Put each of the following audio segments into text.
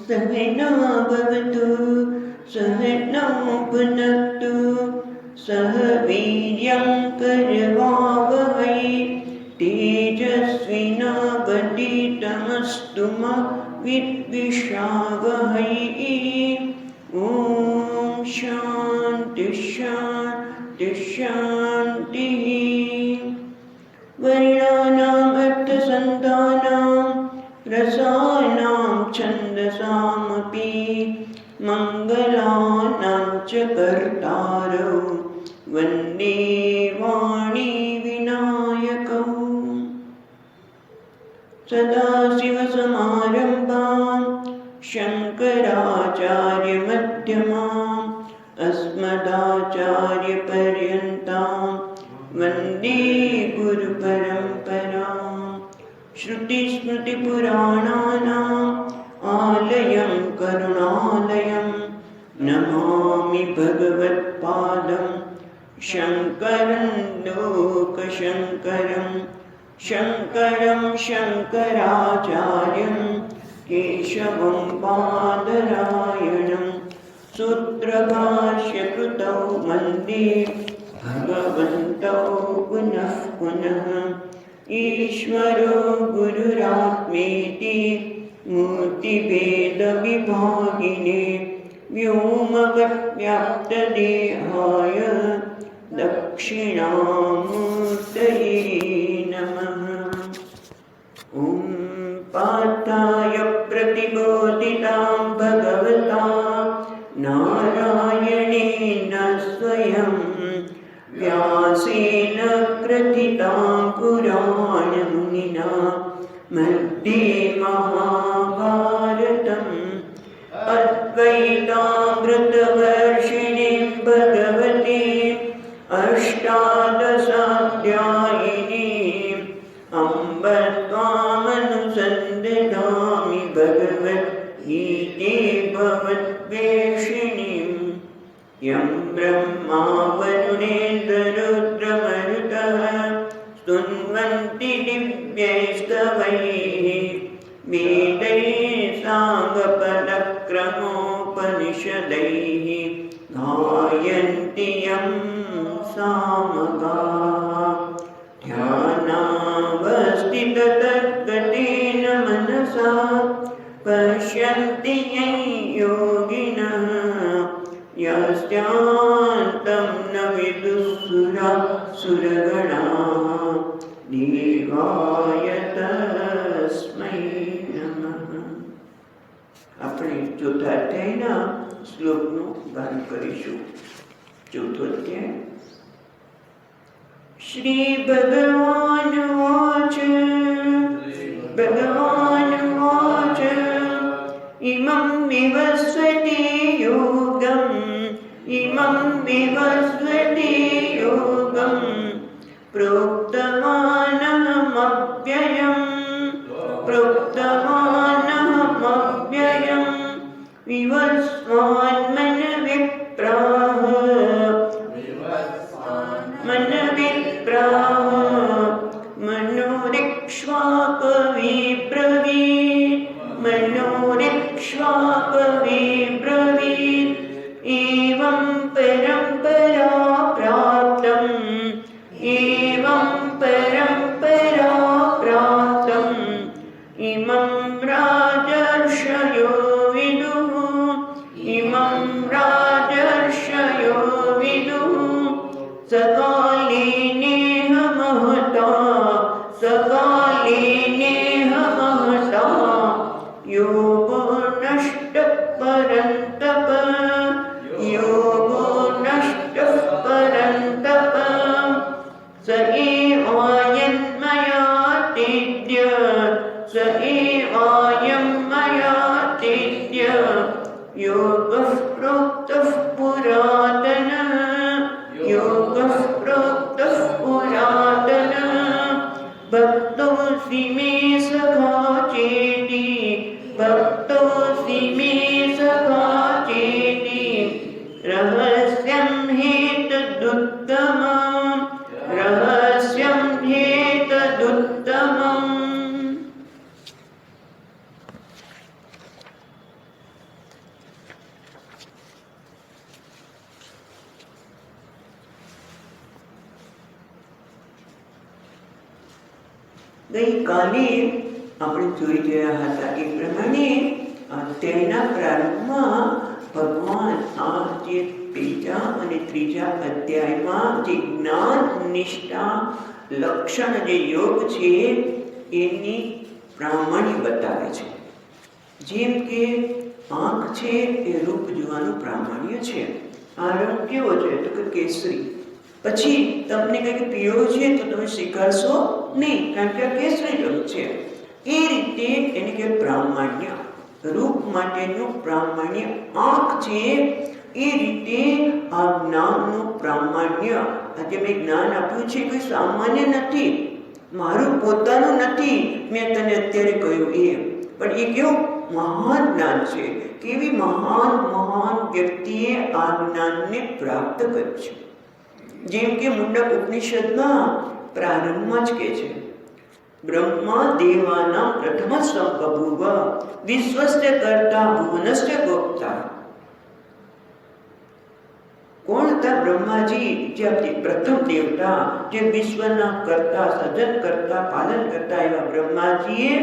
सहना भवतु सहनौ भुनक्तु सह वीर्यं करवावहै तेजस्विनावधीतमस्तु मा विद्विषावहै। ॐ शान्ति शान्ति शान्तिः। वर्णानाम् अर्थसन्धानां रसानां छन्दसामपि मङ्गलानां च कर्तारौ वन्दे वाणी विनायकौ। सदाशिवसमारम्भां शङ्कराचार्यमध्यमाम् अस्मदाचार्यपर्यन्तां वन्दे गुरुपरम्पराम्। श्रुतिस्मृतिपुराणानाम् आलयं करुणालयं नमामि भगवत्पादं शङ्करं लोकशङ्करं शङ्करं शङ्कराचार्यं केशवं बादरायणं सूत्रभाष्यकृतौ वन्दे भगवन्तौ पुनः पुनः। ईश्वरो गुरुरात्मेति मूर्तिभेदविभागिने व्योमवद्व्याप्तदेहाय दक्षिणामूर्तये नमः। ॐ पार्थाय प्रतिबोधितां भगवता नारायणेन स्वयं व्यासेन ग्रथितां पुराणमुनिना मध्ये महाभारतम् अद्वैतामृतवर्षिणीं भगवतीम् अष्टादशाध्यायिनीम् अम्ब त्वामनुसन्दधामि भगवद्गीते भवद्वेषिणीम्। यं ब्रह्मा वरुणेन्द्ररुद्रमरुतः स्तुन्वन्ति दिव्यैस्तवैः वेदैः साङ्गपदक्रमोपनिषदैः गायन्ति यं सामगाः। ध्यानावस्थिततद्गतेन मनसा पश्यन्ति यं योगिनः यस्यान्तं न विदुःसुरगणाः देवाय तस्मै नमः। આપણે ચોથા અધ્યાયના શ્લોકનું ગાન કરીશું। ચોથો અધ્યાય। શ્રી ભગવાન વાચ ભગવાન વાચ इमं विवस्वते योगम् इमं विवस्वते योगम् प्रोक्तवानहमव्ययम् विवस्वान्मनविप्राह मनोरिक्ष्वाकविब्रवीत् एवं परम्परा प्राप्तम् इमं राजर्षयो विदुः सकाले नेह महता योगो नष्टः परन्तप स एवायं मया तेद्य योगः प्रोक्तः पुरातनः ગઈકાલે આપણે જોઈ ગયા હતા એ પ્રમાણે અધ્યાયના પ્રારંભમાં ભગવાન આ જે બીજા અને ત્રીજા અધ્યાયમાં જે જ્ઞાન નિષ્ઠા લક્ષણ જે યોગ છે એની પ્રામાણ્ય બતાવે છે. જેમ કે આંખ છે એ રૂપ જોવાનું પ્રામાણ્ય છે. આ રંગ કેવો છે તો કે કેસરી. પછી તમને કંઈક પીળો છે તો તમે સ્વીકારશો નહીં, કારણ કે આ કેસરી રંગ છે. એ રીતે એને કે પ્રામાણ્ય, રૂપ માટેનું પ્રામાણ્ય આંખ છે. એ રીતે આ જ્ઞાનનું પ્રામાણ્ય, આજે મેં જ્ઞાન આપ્યું છે કોઈ સામાન્ય નથી, મારું પોતાનું નથી. મેં તને અત્યારે કહ્યું એ, પણ એ કેવું મહાન જ્ઞાન છે. કેવી મહાન મહાન વ્યક્તિએ આ જ્ઞાનને પ્રાપ્ત કર્યું છે. જેમ કે મુંડક ઉપનિષદમાં પ્રારંભમાં જ કહે છે, બ્રહ્મા દેવાનાં પ્રથમ સંબભૂવ વિશ્વસ્ય કર્તા ભુવનસ્ય ગોપ્તા. કોણ હતા બ્રહ્માજી? જે પ્રથમ દેવતા, જે વિશ્વના કર્તા, સર્જન કરતા, પાલન કરતા એવા બ્રહ્માજીએ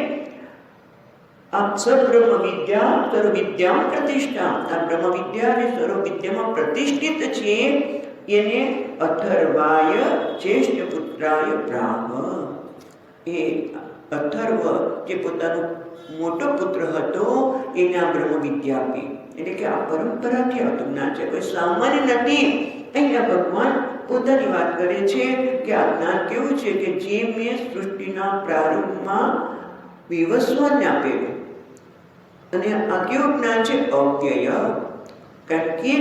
આ સર્વબ્રહ્મ વિદ્યા સર્વવિદ્યામ પ્રતિષ્ઠા, આ બ્રહ્મ વિદ્યા અને સર્વ વિદ્યામાં પ્રતિષ્ઠિત છે. એને અથર્વાય જ્યેષ્ઠ પુત્રાય પ્રાહ. એ અથર્વ જે પોતાનો મોટો પુત્ર હતો એને આ બ્રહ્મ વિદ્યા આપી. એટલે કે આ પરંપરાથી આવતું જ્ઞાન છે, કોઈ સામાન્ય નથી. અહીંયા ભગવાન પોતાની વાત કરે છે કે આ જ્ઞાન કેવું છે કે જે મેં સૃષ્ટિના પ્રારંભમાં વિવસ્વાને આપેલું. અને આ કેવું જ્ઞાન છે? અવ્યય. કારણ કે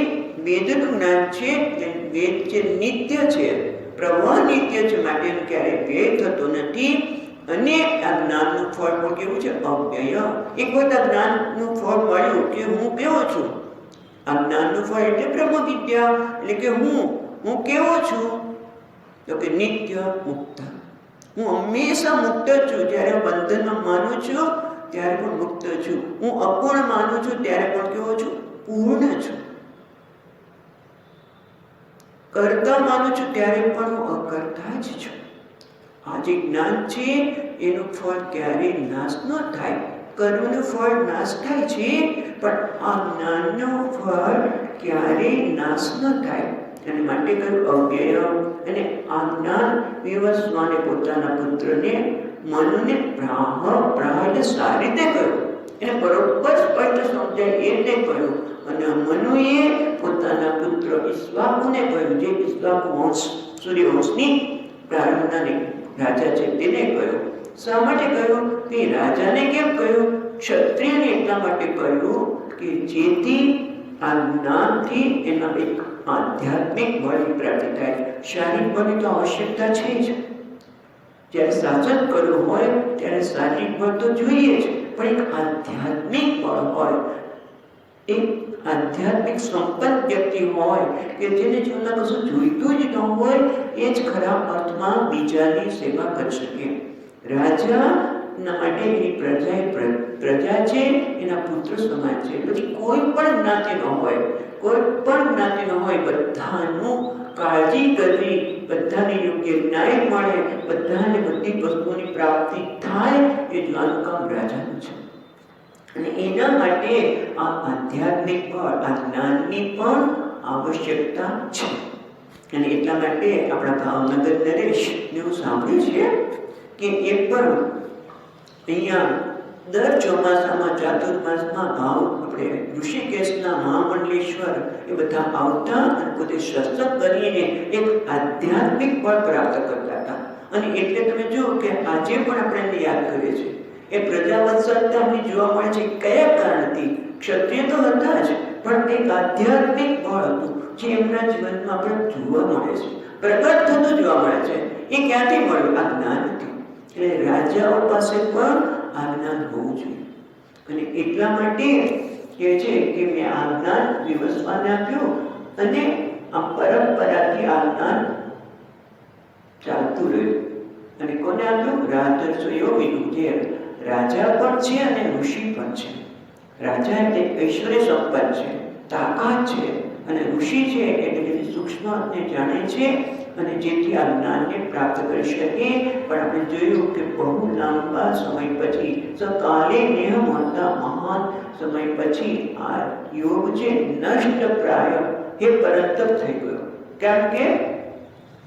વેદનું જ્ઞાન છે, વેદ જે નિત્ય છે, પ્રવાહ નિત્ય છે, માટે ક્યારેય વેદ થતો નથી. અને આ જ્ઞાનનું ફળ પણ કેવું છે? અવ્યય. એક વખત આ જ્ઞાનનું ફળ મળ્યું કે હું કેવો છું, આ જ્ઞાનનું ફળ એટલે બ્રહ્મ વિદ્યા, એટલે કે હું કેવો છું તો કે નિત્ય મુક્ત. હું હંમેશા મુક્ત છું. જ્યારે બંધનમાં માનું છું ત્યારે પણ મુક્ત છું. હું અપૂર્ણ માનું છું ત્યારે પણ કેવો છું? પૂર્ણ છું. કરતા માનું છું ત્યારે પણ હું અકર્તા જ છું. આ જે જ્ઞાન છે એનું ફળ ક્યારેય નાશ ન થાય. કર્મનું ફળ નાશ થાય છે, પણ આ જ્ઞાનનું ફળ ક્યારેય નાશ ન થાય. અને માટે કહ્યું અવ્યય. અને આ જ્ઞાન વિવસ્વાને પોતાના પુત્રને મનુને પ્રાહ એટલે સારી રીતે કહ્યું, એને બરોબર સ્પષ્ટ સમજાય એને કહ્યું. અને મનુએ પોતાના પુત્ર ઈક્ષ્વાકુને કહ્યું, જે ઈક્ષ્વાકુ વંશ સૂર્યવંશની પ્રારંભના રાજા છે તેને કહ્યું. શા માટે કહ્યું? તે રાજાને કેમ કહ્યું? ક્ષત્રિયને એટલા માટે કહ્યું કે જેથી આ જ્ઞાનથી એના એક આધ્યાત્મિક બળની પ્રાપ્તિ થાય. શારીરિક બળની તો આવશ્યકતા છે જ. જ્યારે શાસન કરવું હોય ત્યારે શારીરિક બળ તો જોઈએ જ, પણ એક આધ્યાત્મિક બળ હોય, એક આધ્યાત્મિક સંપન્ન વ્યક્તિ હોય કે જેને જીવનમાં કશું જોઈતું જ ન હોય, એ જ ખરા અર્થમાં બીજાની સેવા કરી શકે. રાજાના માટે એની પ્રજા છે, એના પુત્ર સમાન છે. પછી કોઈ પણ જ્ઞાતિનો હોય, કોઈ પણ જ્ઞાતિનો હોય, બધાનું કાળજી કરવી, બધાને યોગ્ય ન્યાય મળે, બધાને બધી વસ્તુની પ્રાપ્તિ થાય, એ જોવાનું કામ રાજાનું છે. અને એના માટે આ આધ્યાત્મિક બળ, આ જ્ઞાનની પણ આવશ્યકતા છે. અને એટલા માટે આપણા ભાવનગર નરેશને હું સાંભળ્યું છે કે એ પણ અહીંયા દર ચોમાસામાં ચાતુર્માસમાં આપણે ઋષિકેશના મહામંડલેશ્વર એ બધા આવતા અને પોતે સત્સંગ કરીને એક આધ્યાત્મિક બળ પ્રાપ્ત કરતા હતા. અને એટલે તમે જુઓ કે આજે પણ આપણે એને યાદ કરીએ છીએ. એ પ્રજાવત્સલતા અમને જોવા મળે છે. કયા કારણથી? ક્ષત્રિય તો હતા જ, પણ એક આધ્યાત્મિક બળ હતું જે એમના જીવનમાં આપણે જોવા મળે છે, પ્રગટ થતું જોવા મળે છે. એ ક્યાંથી મળ્યું? આ જ્ઞાનથી. એટલે રાજાઓ પાસે પણ આ જ્ઞાન હોવું જોઈએ. અને એટલા માટે કહે છે કે મેં આ જ્ઞાન વિવસ્વાને આપ્યું, અને આ પરંપરાથી આ જ્ઞાન ચાલતું રહ્યું. અને કોને આપ્યું? રાજર્ષયો વિદું, જે રાજા પણ છે અને ઋષિ પણ છે. રાજા એટલે ઐશ્વર્ય સંપન્ન છે, તાકાત છે, અને ઋષિ છે એટલે સૂક્ષ્મને જાણે છે, અને જેથી આ જ્ઞાનને પ્રાપ્ત કરી શકે. પણ આપણે જોયું કે બહુ લાંબા સમય પછી, સકાલે નેહ મળતા મહાન સમય પછી આ યોગ છે નષ્ટ પ્રાય એ પરંતપ થઈ ગયો. કારણ કે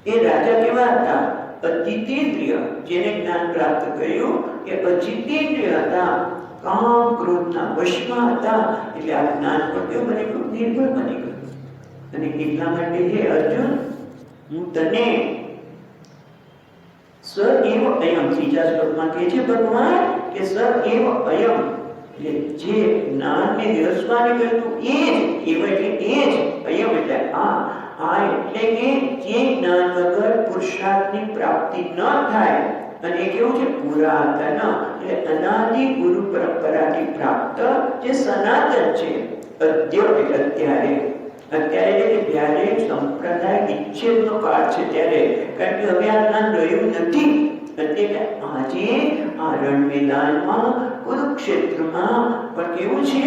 એ રાજા કેવા હતા? અજિતેન્દ્રિય. જેને જ્ઞાન પ્રાપ્ત કર્યું એ અજિતેન્દ્રિય હતા, કામ ક્રોધના વશમાં હતા. એટલે આ જ્ઞાન પર કેવું બની ગયું? નિર્ભર બની ગયું. અને એટલા માટે હે અર્જુન, હું તને સ એવ અયમ, ત્રીજા શ્લોકમાં કહે છે ભગવાન કે સ એવ અયમ, એટલે જે જ્ઞાનને નિરસવાની કરતું એ જ, એવ એટલે એ જ, અયમ એટલે આ એટલે કે જે જ્ઞાન વગર પુરુષાર્થની પ્રાપ્તિ ન થાય. અને એ કેવું છે? પુરાતન, એટલે અનાદિ ગુરુ પરંપરાથી પ્રાપ્ત જે સનાતન છે. અદ્ય એટલે અત્યારે, અત્યારે એટલે કે જ્યારે સંપ્રદાય વિચ્છેદનો કાળ છે ત્યારે. કારણ કે હવે આ જ્ઞાન રહ્યું નથી. એટલે આજે આ રણ મેદાનમાં, કુરુક્ષેત્રમાં પણ કેવું છે?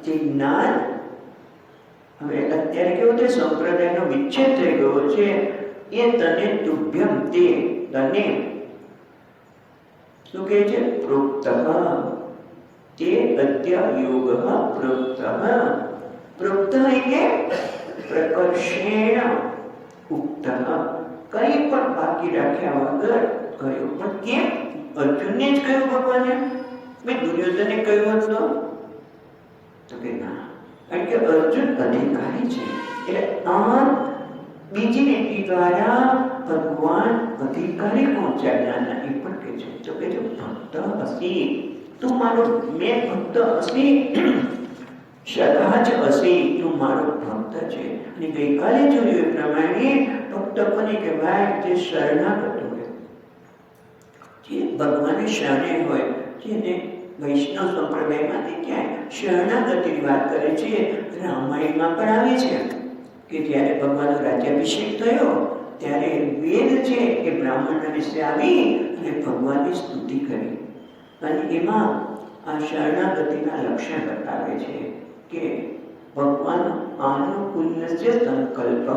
જે જ્ઞાન હવે અત્યારે કેવું છે? સંપ્રદાયનો વિચ્છેદ થઈ ગયો છે. એ તને તુભ્યમ, તે તને શું કહે છે? પ્રોક્ત, તે અદ્ય યોગ પ્રોક્ત. પ્રોક્ત એટલે પ્રકર્ષેણ ઉક્ત, કંઈ પણ બાકી રાખ્યા વગર કહ્યું. પણ કેમ? અર્જુનને જ કહ્યું ભગવાને? મેં દુર્યોધને કહ્યું હતું તો કે ના, કારણ કે અર્જુન અધિકારી છે. એટલે આ બીજી નીતિ દ્વારા ભગવાન અધિકારી પહોંચ્યા જ્ઞાનના. એ પણ કહે છે તો કે જો ભક્ત હસી, તું મારો, મેં ભક્ત હસી, સદા જ હસી, તું મારો ભક્ત છે. અને ગઈકાલે જોયું એ પ્રમાણે ભક્ત કોને કહેવાય? જે શરણાગત હોય, જે ભગવાનની શરણે હોય, જેને વૈષ્ણવ સંપ્રદાયમાંથી ક્યાંય શરણાગતિની વાત કરે છે. રામાયણમાં પણ આવે છે કે જ્યારે ભગવાનનો રાજ્યાભિષેક થયો ત્યારે વેદ છે એ બ્રાહ્મણના વિશે આવી અને ભગવાનની સ્તુતિ કરી. અને એમાં આ શરણાગતિના લક્ષણ બતાવે છે કે ભગવાન આનુકૂલ્યસ્ય સંકલ્પ,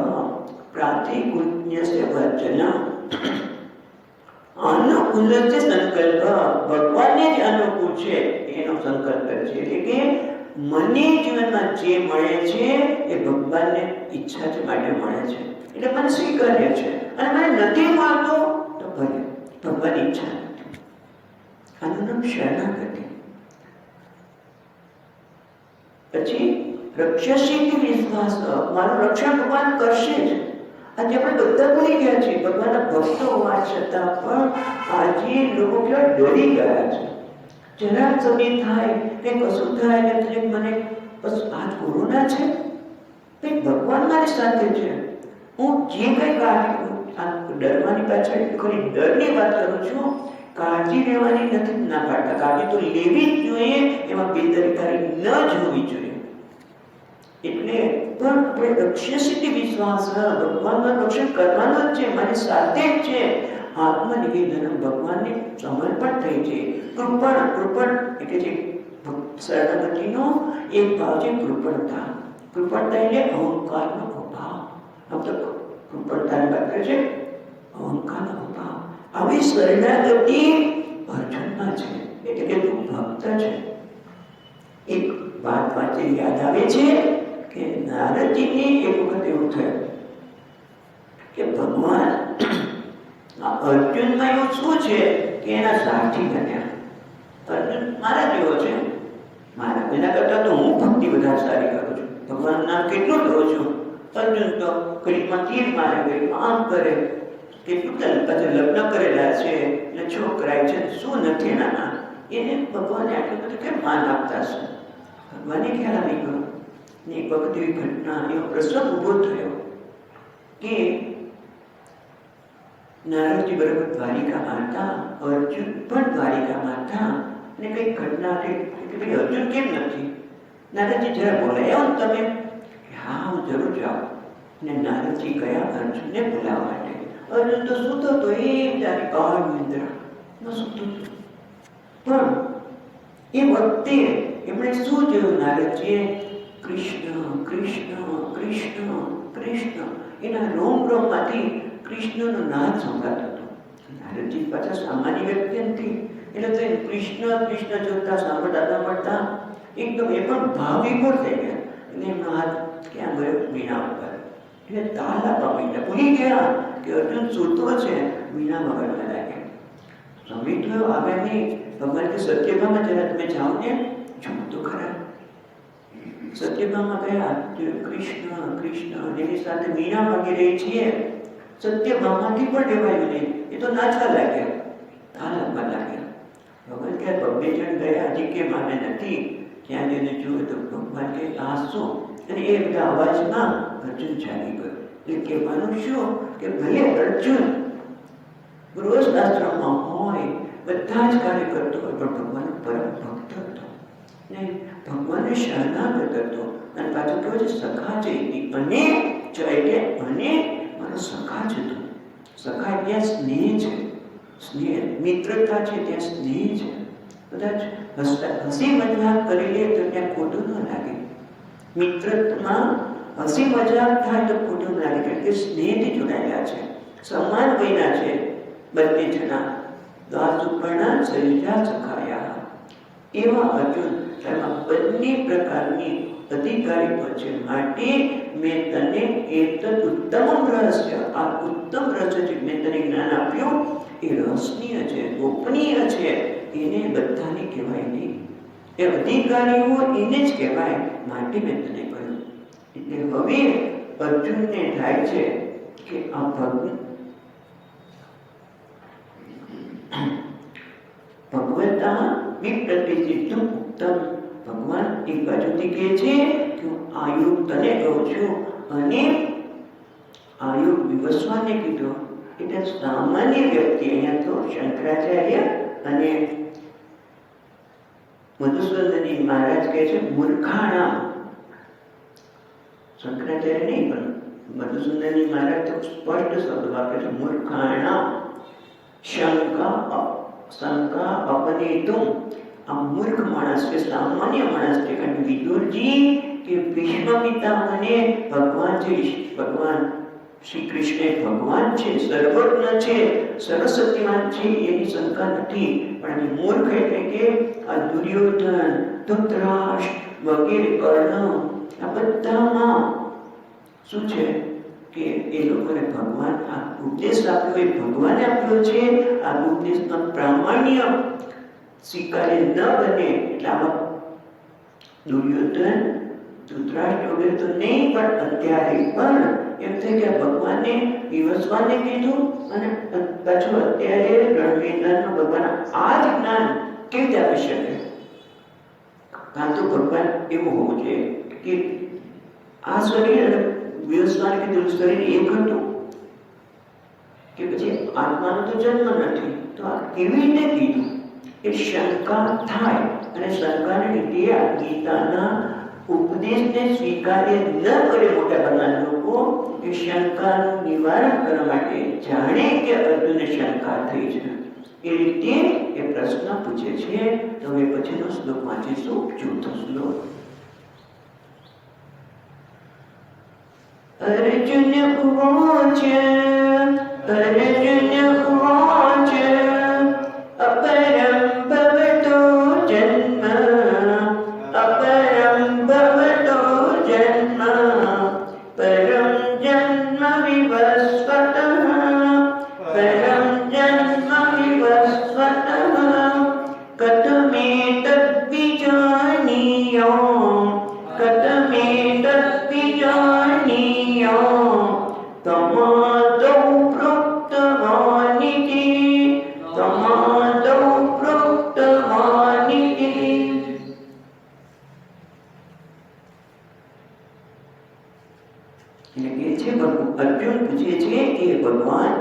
પ્રાતિકૂલ્યસ્ય વચન. આનુકૂલ્યસ્ય સંકલ્પ, ભગવાનને જ અનુકૂળ છે એનો સંકલ્પ છે. એટલે કે મને જીવનમાં જે મળે છે એ ભગવાનને ઈચ્છા જ માટે મળે છે. એટલે મને સ્વીકાર્ય છે. અને મને નથી મળતો તો ભલે, ભગવાન ઈચ્છા નથી. આનું નામ શરણાગતિ. પછી રક્ષસીતિ વિશ્વાસ, મારું રક્ષણ ભગવાન કરશે જ. આજે આપણે બધા ભૂલી ગયા છીએ. ભગવાનના ભક્તો હોવા છતાં પણ આજે લોકો કેવા ડરી ગયા છે. જરાક સમય થાય કે કશું થાય ને મને બસ આ કોરોના છે, ભગવાન મારી સાથે છે. હું જે કંઈ કાળજી, ડરવાની પાછળ ખરી ડરની વાત કરું છું, કાળજી લેવાની નથી ના પાડતા. કાળજી તો લેવી જ જોઈએ, એમાં બેદરકારી ન જ હોવી જોઈએ. એટલે પણ આપણે રક્ષસીતિ વિશ્વાસ, ભગવાનનું રક્ષણ કરવાનું જ છે, મારી સાથે જ છે. આત્મનિવેદન, ભગવાનને સમર્પણ થઈ છે. કૃપણ એટલે જે શરણાગતિનો એક ભાવ છે કૃપણતા. કૃપણતા એટલે અહંકારનો અભાવ. આમ તો કૃપણતાની વાત કરે છે, અહંકારનો અભાવ. આવી શરણાગતિ અર્જુનમાં છે. એટલે કે તું ભક્ત છે. એક વાત વાંચી યાદ આવે છે કે નારદજીને એક વખત એવું થયું કે ભગવાન અર્જુનમાં એવું શું છે કે એના સાથી બન્યા. અર્જુન મારા જેવો છે, એના કરતા તો હું ભક્તિ વધારે સારી કરું છું, ભગવાનનું નામ કેટલું લઉં છું. અર્જુન તો કડીમાં તીર મારે, કડીમાં આમ કરે, કેટલું પછી લગ્ન કરેલા છે એટલે છોકરાય છે, શું નથી એના નામ. એને ભગવાને આટલું બધું કેમ માન આપતા છે? ભગવાને ખ્યાલ આવી ગયો. ને એક વખત એવી ઘટના, એવો પ્રસંગ ઊભો થયો કે નારદજી બરાબર દ્વારિકામાં હતા, અર્જુન પણ દ્વારિકામાં હતા. અને કઈ ઘટના થઈ કે ભાઈ અર્જુન કેમ નથી? નારદજી જરા બોલાયો ને તમે? હા હું જરૂર જાઉં. અને નારદજી ગયા અર્જુનને બોલાવવા માટે. અર્જુન તો સૂતો હતો, એ તારી ગાઢ નિંદ્રા સૂતો હતો. પણ એ વખતે એમણે શું જોયું? નારદજીએ કૃષ્ણ કૃષ્ણ કૃષ્ણ કૃષ્ણ, એના રોમ રોમમાંથી કૃષ્ણનો નાદ સંભળાતો હતો. નારદજી પાછા સામાન્ય વ્યક્તિ નથી, એટલે તો કૃષ્ણ કૃષ્ણ જોતા સાંભળતા એકદમ એ પણ ભાવિભોર થઈ ગયા. એટલે એમનો હાથ ક્યાં ગયો? વીણા ઉપર. એટલે તાલ આપવા માંડ્યા. ભૂલી ગયા કે અર્જુન સૂતો છે. વીણા વગાડવા લાગ્યા. સમય થયો આવે નહીં. ભગવાન કે સત્યભામાં જરા તમે જાઓ ને, જુઓ તો ખરા. સત્યભામાં ગયા. કૃષ્ણ કૃષ્ણ એની સાથે વીણા વાગી રહી છે. સત્યભામાથી પણ લેવાયું નહીં. એ તો નાચવા લાગ્યા, તાલ આપવા લાગ્યા. ભગવાન કે બબ્બે જણ ગયા, હજી કે માને નથી. ત્યાં જઈને જુએ તો ભગવાન કે આ શું? અને એ બધા અવાજમાં અર્જુન જાગી ગયો. એટલે કહેવાનું શું કે ભલે અર્જુન ગૃહસ્થાશ્રમમાં હોય, બધા જ કાર્ય કરતો હોય, પણ ભગવાન પરમ ભક્ત હતો ને ભગવાનને શરણાગત હતો. અને પાછું કેવું છે? સખા ચૈતી અને એટલે અને મારો સખા જ હતો. સખા ત્યાં સ્નેહ છે, સ્નેહ મિત્રતા છે, ત્યાં સ્નેહ છે. કદાચ હસી મજાક કરી લે તો ત્યાં ખોટું ન લાગે. મિત્રમાં હસી મજાક થાય તો ખોટું લાગે, કારણ કે સ્નેહથી જોડાયેલા છે, સમાન વયના છે બંને જણા. દ્વાસુપર્ણા સરિજા સખાયા. એવા અર્જુન એમાં બંને પ્રકારની અધિકારીત્વ છે. માટે મેં તને એતદ ઉત્તમ રહસ્ય, આ ઉત્તમ રહસ્ય છે મેં તને જ્ઞાન આપ્યું, એ રહસ્યનીય છે, ગોપનીય છે. એને બધાને કહેવાય નહીં. એ અધિકારીઓ એને જ કહેવાય. માટે મેં તને કહ્યું. એટલે હવે અર્જુનને થાય છે કે આ ભગવતા વિપ્રતિષ્ઠિતમ ઉત્તમ. ભગવાન એક બાજુથી કહે છે કે હું આ યુગ તને કહું છું, અને આ યુગ વિવસ્વાને કીધો. એટલે સામાન્ય વ્યક્તિ, અહીંયા તો શંકરાચાર્ય અને મધુસૂદનજી મહારાજ કહે છે મૂર્ખાણા. શંકરાચાર્ય નહીં, પણ મધુસૂદનજી મહારાજ તો સ્પષ્ટ શબ્દ વાપરે છે મૂર્ખાણા. શંકા અપનેતુમ. આ મૂર્ખ માણસ છે, સામાન્ય માણસ છે. કારણ કે વિદુરજી કે ભીષ્મ પિતામહને ભગવાન છે, ભગવાન શ્રી કૃષ્ણ ભગવાન છે, સર્વજ્ઞ છે, સર્વશક્તિમાન છે, એની શંકા નથી. પણ મૂર્ખ એટલે કે આ દુર્યોધન, ધૃતરાષ્ટ્ર વગેરે કર્ણ, આ બધામાં શું છે કે એ લોકોને ભગવાન આ ઉપદેશ આપ્યો, એ ભગવાને આપ્યો છે. આ ઉપદેશનો પ્રામાણ્ય સ્વીકાર્ય ન બને એટલે આમાં દુર્યોધન, ધૃતરાષ્ટ્ર વગેરે તો નહીં, પણ અત્યારે પણ એમ થાય કે ભગવાને વિવસ્વાને કીધું, અને પાછું અત્યારે રણવીરનો ભગવાન આ જ જ્ઞાન કેવી રીતે આપી શકે? કાં તો ભગવાન એવું હોવું જોઈએ કે આ શરીર અને વિવસ્વાને કીધું શરીર એક હતું, કે પછી આત્માનો તો જન્મ નથી, તો આ કેવી રીતે કીધું? એ શંકા થાય. અને શંકાને લીધે આ ગીતાના ઉપદેશને સ્વીકાર્ય ન કરે મોટાભાગના લોકો. એ શંકાનું નિવારણ કરવા માટે જાણે કે અર્જુનને શંકા થઈ છે એ રીતે એ પ્રશ્ન પૂછે છે. તો હવે પછીનો શ્લોક વાંચીશું, ચોથો શ્લોક. અર્જુન ઉવાચ અર્જુન ઉવાચ અપરમ ભવતો જન્મ અપરમ ભવતો જન્મ પરમ જન્મ વિવસ્વતઃ પરમ જન્મ વિવસ્વતઃ કથમેતદ્વિજાનીયો કથમેતદ્વિજાનીયો તમાદૌ પ્રોક્તવાનિતિ તમાદૌ પ્રોક્તવાનિતિ. એટલે કે છે અર્જુન પૂછે છે કે ભગવાન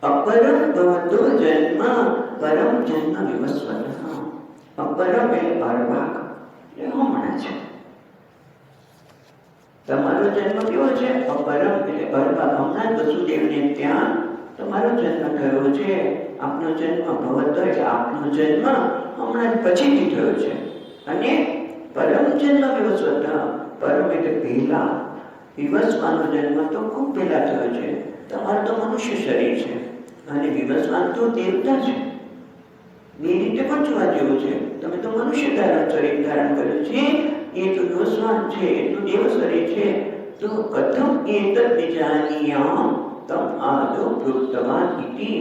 અપરમ ભવતો જન્મ પરમ જન્મ વિવસ્વતઃ. અપરમ એટલે અર્વાક, એ હમણાં છે. તમારો જન્મ કેવો છે? અપરમ એટલે અર્વાક, હમણાં વસુદેવને ત્યાં તમારો જન્મ થયો છે. આપનો જન્મ ભવતો એટલે આપનો જન્મ હમણાં પછીથી થયો છે. અને પરમ જન્મ વિવસ્વતઃ, પરમ એટલે પહેલા, વિવસ્વાનનો જન્મ તો ખૂબ પહેલા થયો છે. તમારું તો મનુષ્ય શરીર છે અને વિવસ્વાન તો દેવતા છે. બે રીતે પણ જોવા જેવું છે. તમે તો મનુષ્ય શરીર ધારણ કર્યું છે, એ તો વિવસ્વાન છે, એ તો દેવ શરીર છે. તો કથમ એતદ વિજાનીયામ તમ આદો પ્રોક્તવાન ઇતિ.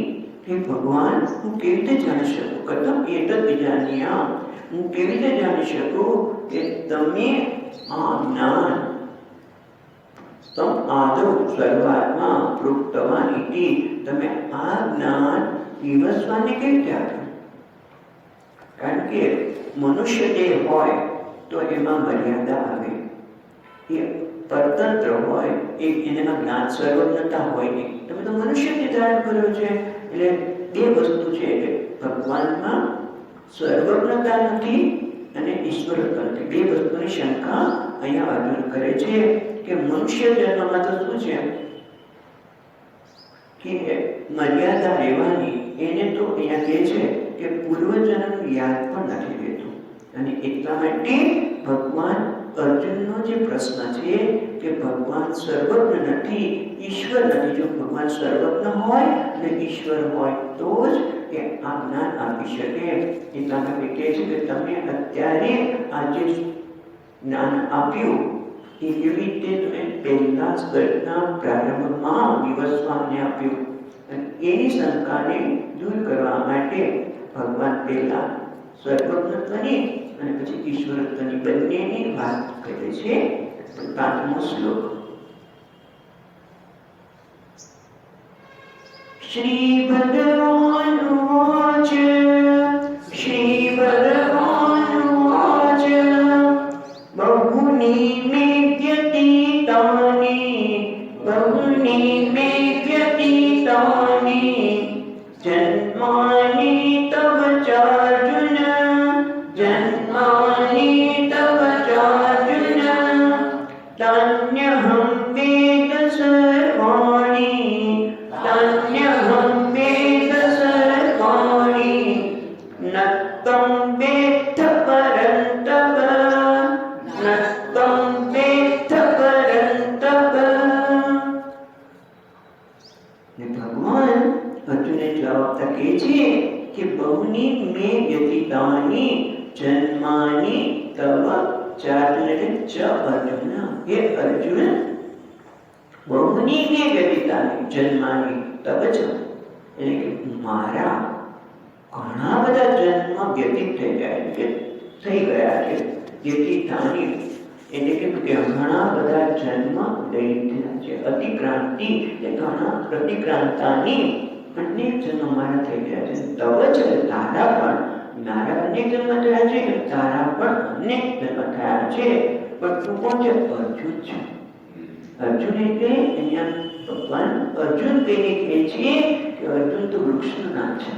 હે ભગવાન, હું કેવી રીતે જાણી શકું? કથમ એતદ વિજાનીયામ, હું કેવી રીતે જાણી શકું કે તમે આ જ્ઞાન તમ આદો શરૂઆતમાં પ્રોક્તવાન ઇતિ, તમે આ જ્ઞાન વિવસ્વાનને કેવી રીતે આપ્યું? કારણ કે મનુષ્ય દેહ હોય તો એમાં મર્યાદા આવે, એ પરતંત્ર હોય, એનામાં જ્ઞાન સર્વજ્ઞતા હોય નહીં. તમે તો મનુષ્ય ધારણ કર્યો છે એટલે બે વસ્તુ છે. એટલે ભગવાનમાં સર્વજ્ઞતા નથી અને ઈશ્વરત્વ નથી. બે વસ્તુની શંકા અહીંયા અર્જુન કરે છે કે મનુષ્ય જન્મમાં તો શું છે કે મર્યાદા રહેવાની. એને તો અહીંયા કહે છે કે પૂર્વજન્મનું યાદ પણ નથી રહેતું. અને એટલા માટે ભગવાન, અર્જુનનો જે પ્રશ્ન છે કે ભગવાન સર્વજ્ઞ નથી, ઈશ્વર નથી. જો ભગવાન સર્વજ્ઞ હોય અને ઈશ્વર હોય તો જ એ આ જ્ઞાન આપી શકે. એટલા માટે કહે છે કે તમે અત્યારે આ જે જ્ઞાન આપ્યું એ એવી રીતે તમે પહેલા સ્તરના પ્રારંભમાં વિવસ્વાનને આપ્યું. અને એની શંકાને દૂર કરવા માટે ભગવાન પહેલા સર્વજ્ઞત્વની અને પછી ઈશ્વરત્વની બંનેની વાત કરે છે. 5મો શ્લોક. શ્રી ભગવાન ઉવાચ, શ્રી ભગવાન ઉવાચ, બહુની મે વ્યતીતાની, બહુની મે વ્યતીતાની જન્માની તવ ચાર્જુન, જન્માની તવ ચાર્જુન, તાન્યહં વેદ સર્વાણિ, તાન્યહં વેદ સર્વાણિ, નત્વં વેત્થ પરંતપ, નત્વં વેત્થ પરંતપ. ભગવાન અર્જુનને જવાબ આપતા કહે છે કે બહુની મે વ્યતીતાની જન્માની તવ ચાર્જુન, ચ અર્જુન, હે અર્જુન, બહુની મે વ્યતીતાની જન્માની તવ ચ, એટલે કે મારા ઘણા બધા જન્મ વ્યતીત થઈ ગયા છે. વ્યતીતાની એટલે કે ઘણા બધા જન્મ લઈ થયા છે. અતિક્રાંતિ એટલે ઘણા અતિક્રાંતાની અનેક જન્મ મારા થઈ ગયા છે. તવ જ તારા પણ, મારા અનેક જન્મ થયા છે, તારા પણ અનેક જન્મ થયા છે. પણ તું કોણ છે? અર્જુન છે. અર્જુન એટલે અહીંયા ભગવાન અર્જુન કહીને કહે છે કે અર્જુન તો વૃક્ષનું નામ છે.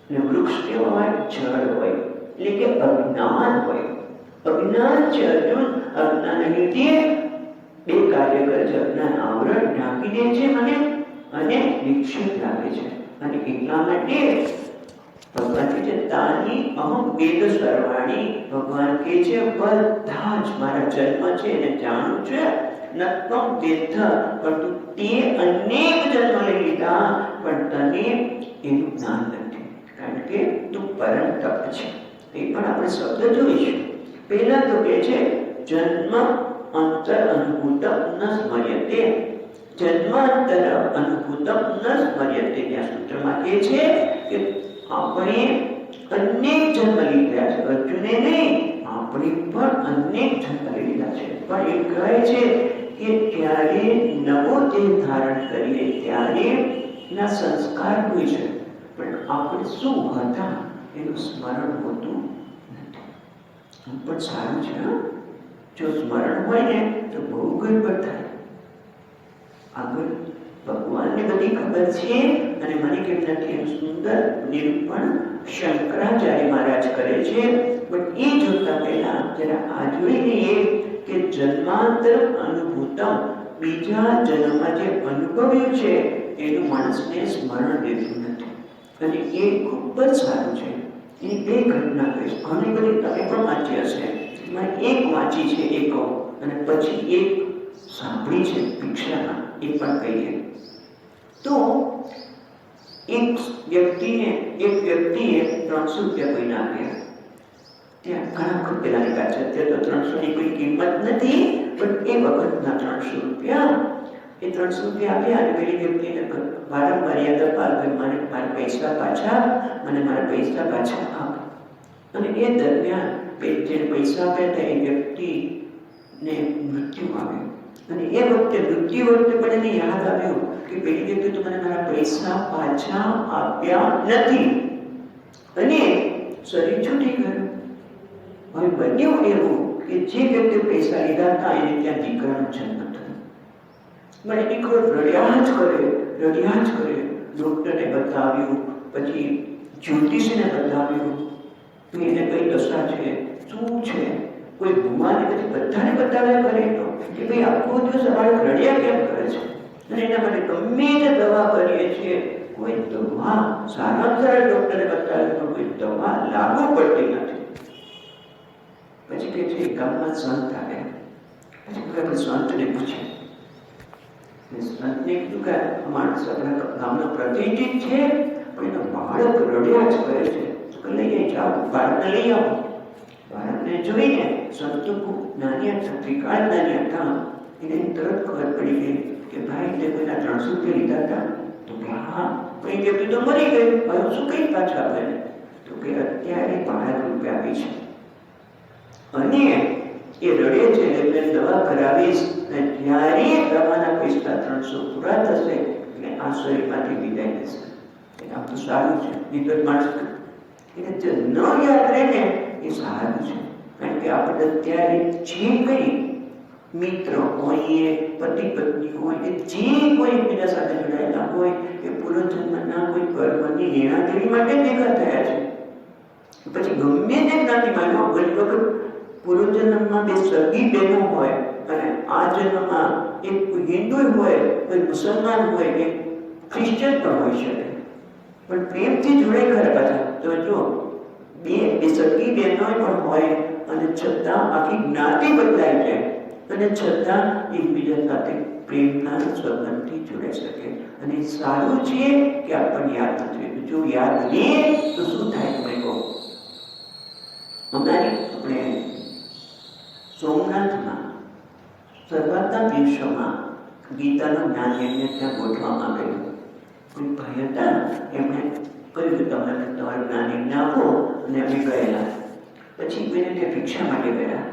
અને વૃક્ષ કેવો હોય? જળ હોય, એટલે કે અજ્ઞાન હોય. અજ્ઞાન છે અર્જુન. અજ્ઞાન લીધે બે કાર્ય કરે છે. અજ્ઞાન આવરણ ઢાંકી દે છે મને અને વિક્ષેપ લાગે છે. અને એટલા માટે ભગવાન કહે છે તાની અહમ વેદ સર્વાણી. ભગવાન કહે છે બધા જ મારા જન્મ છે એને જાણું છે. નત્વં વેત્થ, પરંતુ તે અનેક જન્મ લઈ લીધા પણ તને એનું જ્ઞાન નથી. કારણ કે તું પરંતપ છે. એ પણ આપણે શબ્દ જોઈશું. પહેલા તો કહે છે જન્મ અંતર અનુભૂતમ ન સ્મર્યતે, જન્માંતર અનુભૂતમ ન સ્મર્યતે. ત્યાં સૂત્રમાં કહે છે કે આપણે અનેક જન્મ લીધા છે. અર્જુને નહીં, આપણે પણ અનેક જન્મ લીધા છે. પણ એમ કહે છે કે ત્યારે નવો દેહ ધારણ કરીએ ત્યારે એના સંસ્કાર હોય છે, પણ આપણે શું હતા એનું સ્મરણ હોતું નથી. પણ સારું છે, જો સ્મરણ હોય ને તો બહુ ગડબડ થાય. આગળ ભગવાનને બધી ખબર છે અને મને કેમ નથી એનું સુંદર નિરૂપણ શંકરાચાર્ય મહારાજ કરે છે. પણ એ જોતા પહેલા જરા આ જોઈ લઈએ કે જન્માંતર અનુભૂતમ, બીજા જન્મમાં જે અનુભવ્યું છે એનું માણસને સ્મરણ રહેતું નથી. અને એ ખૂબ જ સારું છે. એની બે ઘટના કહીશ. ઘણી બધી તમે પણ વાંચી હશે. મેં એક વાંચી છે, એક અને પછી એક સાંભળી છે ભિક્ષામાં એ પણ કહીએ તો એક વ્યક્તિએ 300 રૂપિયા કોઈને આપ્યા. ત્યાં ઘણા વખત પહેલાની વાત છે, અત્યારે તો 300 ની કોઈ કિંમત નથી, પણ એ વખતના 300 રૂપિયા, એ 300 રૂપિયા આપ્યા અને પેલી વ્યક્તિને વારંવાર યાદ અપાવે મને મારા પૈસા પાછા આપ. અને એ દરમિયાન જેને પૈસા આપ્યા હતા એ વ્યક્તિને મૃત્યુ આવ્યું. અને એ વખતે મૃત્યુ વખતે પણ એને યાદ આવ્યું કે પેલી વ્યક્તિ તો મને મારા પૈસા પાછા આપ્યા નથી અને શરીર છૂટી ગયું. હવે બન્યું એવું કે જે વ્યક્તિ પૈસા લીધા હતા એને ત્યાં દીકરાનો જન્મ થયો. મને દીકરો રડ્યા જ કરે. ડોક્ટરને બતાવ્યું, પછી જ્યોતિષને બતાવ્યું કે એને કઈ દશા છે, શું છે, કોઈ ભૂમાને પછી બધાને બતાવ્યા કરે તો કે ભાઈ આખો દિવસ બાળક રડ્યા કેમ કરે છે, અને એના માટે ગમે તે દવા કરીએ છીએ, કોઈ દવા સારામાં સારા ડોક્ટરે બતાવ્યું પણ કોઈ દવા લાગુ પડતી નથી. પછી કે છે ગામમાં સંત આવ્યા. પછી આપણે સંતને પૂછ્યું, સંતને કીધું કે માણસ આપણા ગામનો પ્રતિનિધિ છે પણ એનો બાળક રડ્યા જ કરે છે, તો લઈ જાઓ, બાળકને લઈ આવો. બાળકને જોઈને સંતો ખૂબ નાની હતા, ત્રિકાળ નાની હતા, એને તરત ખબર પડી ગઈ કે ભાઈ તે કોઈના 300 રૂપિયા લીધા હતા. તો કે હા, પણ એ વ્યક્તિ તો મરી ગયું, હવે શું કઈ પાછા આપે? તો કે અત્યારે 12 રૂપિયા આપી છે અને એ રડે છે એટલે દવા કરાવીશ અને જ્યારે દવાના પૈસા 300 પૂરા થશે એટલે આ શરીરમાંથી વિદાય થશે. આમ તો સારું છે, નહીં તો માણસ એને જે ન યાદ રહે ને એ સારું છે. કારણ કે આપણે અત્યારે જે કંઈ મિત્ર હોઈએ, પતિ પત્ની હોય કે જે કોઈ એકબીજા સાથે જોડાયેલા હોય એ પૂર્વજન્મના કોઈ કર્મની લેણાદેણી માટે ભેગા થયા છે. પછી ગમે તે જ્ઞાતિમાં ઘણી વખત પૂર્વજન્મમાં બે સગી બહેનો હોય અને આ જન્મમાં એક હિન્દુ હોય, કોઈ મુસલમાન હોય કે ક્રિશ્ચિયન પણ હોઈ શકે, પણ પ્રેમથી જોડાઈ ખરા પાછા. તો જો બે સગી બહેનો પણ હોય અને છતાં આખી જ્ઞાતિ બદલાય છે અને છતાં એકબીજા સાથે પ્રેમના સંબંધથી જોડાઈ શકે. અને સારું છે કે આપણને યાદ નથી. જો યાદ રહે તો શું થાય તમે કહો? આપણે સોમનાથમાં શરૂઆતના દિવસોમાં ગીતાનું જ્ઞાન યજ્ઞ ત્યાં ગોઠવવામાં આવેલું. કોઈ ભાઈ હતા, એમણે કહ્યું કે તમે તમારું જ્ઞાન યજ્ઞ આપો, અને અમે ગયેલા. પછી બેને તે ભિક્ષા માટે ગયા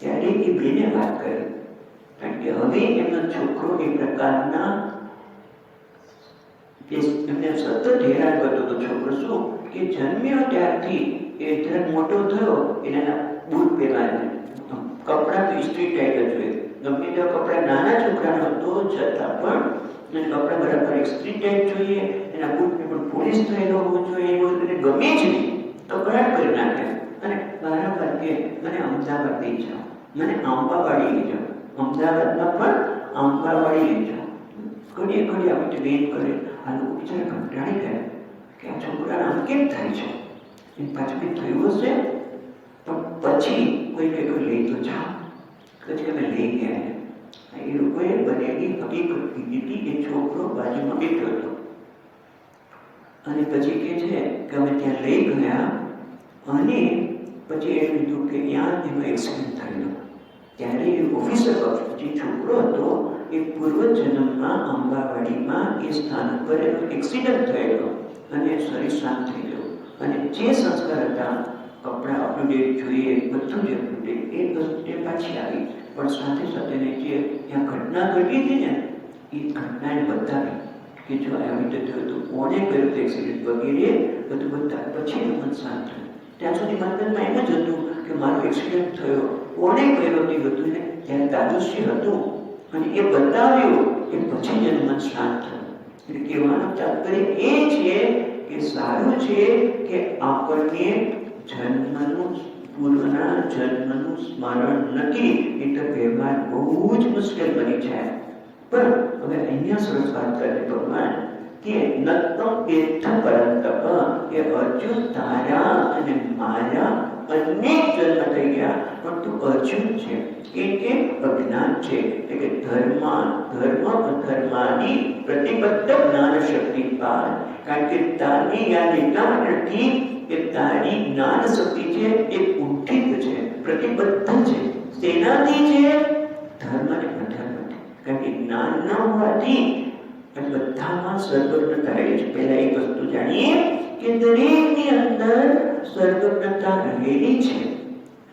ત્યારે એ બેને વાત કરી, કારણ કે હવે એમનો છોકરો એ પ્રકારના એમને સતત હેરાન કરતો હતો. છોકરો શું કે જન્મ્યો ત્યારથી એ જરાક મોટો થયો, એના બૂટ પહેરવા, કપડાં તો ઇસ્ત્રી ટાઈટ જ હોય, ગમે તેવા કપડાં નાના છોકરાનો હતો છતાં પણ એને કપડાં બરાબર ઇસ્ત્રી ટાઈટ જોઈએ, એના બૂટને પણ પોલીસ થયેલો હોવો જોઈએ, એવું એને ગમે જ નહીં, કપડાં કરી નાખે. અને વારંવાર કે મને અમદાવાદ લઈ જાઓ, મને આંબાવાડી લઈ જાઓ, અમદાવાદમાં પણ આંબાવાડી લઈ જાઓ. ઘડીએ ઘડીએ આવી વેન કરે. આ લોકો બિચારા કંટાળી ગયા કે આ છોકરાને આમ કેમ થાય છે, એની પાછું કંઈ થયું હશે. પણ પછી કોઈ લઈ તો જાઓ, પછી અમે લઈ ગયા. એ લોકોએ બનેલી હકીકત કીધી કે છોકરો બાજુમાં બેઠો હતો અને પછી કે છે કે અમે ત્યાં લઈ ગયા અને પછી એ કીધું કે ત્યાં એનો એક્સિડન્ટ થયેલો. ત્યારે એ ઓફિસર જે છોકરો હતો એ પૂર્વજન્મમાં અંબાવાડીમાં એ સ્થાન પર એનો એક્સિડન્ટ થયેલો અને શરીર શાંત થઈ ગયું. અને જે સંસ્કાર હતા, કપડાં અપડેટ જોઈએ, બધું જ અપડેટ, એ વસ્તુ પાછી આવી. પણ સાથે સાથે જે ત્યાં ઘટના ઘટી હતી ને એ ઘટનાને બતાવી કે જો આવી રીતે થયું હતું, કોણે કર્યું હતું એક્સિડન્ટ વગેરે બધું બતાવ્યું. પછી એનું મન શાંત થયું. ત્યાં સુધી મનમાં એમ જ હતું કે મારો એક્સિડન્ટ થયો, કોણે કર્યો તે બધું ને ત્યારે દાદુશ્રી હતું અને એ બતાવ્યું કે પછી જ એનું મન શાંત થયું. એટલે કહેવાનું તાત્પર્ય એ છે કે સારું છે કે આપણને જન્મનું પૂર્વના જન્મનું સ્મરણ નથી, એટલે વ્યવહાર બહુ જ મુશ્કેલ બની જાય. પણ હવે અહીંયા સરસ વાત કરે ભગવાન કે નત્તમ એથ પરંતપ, કે અર્જુન તારા અને મારા અનેક જન્મ થઈ ગયા, પણ તું અર્જુન છે. કે અજ્ઞાન છે. એટલે કે ધર્મ અધર્માની પ્રતિબદ્ધ જ્ઞાન શક્તિ પાર. કારણ કે તારી યાદ એટલા માટે નથી કે તારી જ્ઞાન શક્તિ છે એ ઉઠિત છે, પ્રતિબદ્ધ છે. તેનાથી છે ધર્મ અને અધર્મથી. કારણ કે જ્ઞાન ન હોવાથી બધામાં સર્વજ્ઞતા રહેલી છે. પહેલા એક વસ્તુ જાણીએ કે દરેકની અંદર સર્વજ્ઞતા રહેલી છે,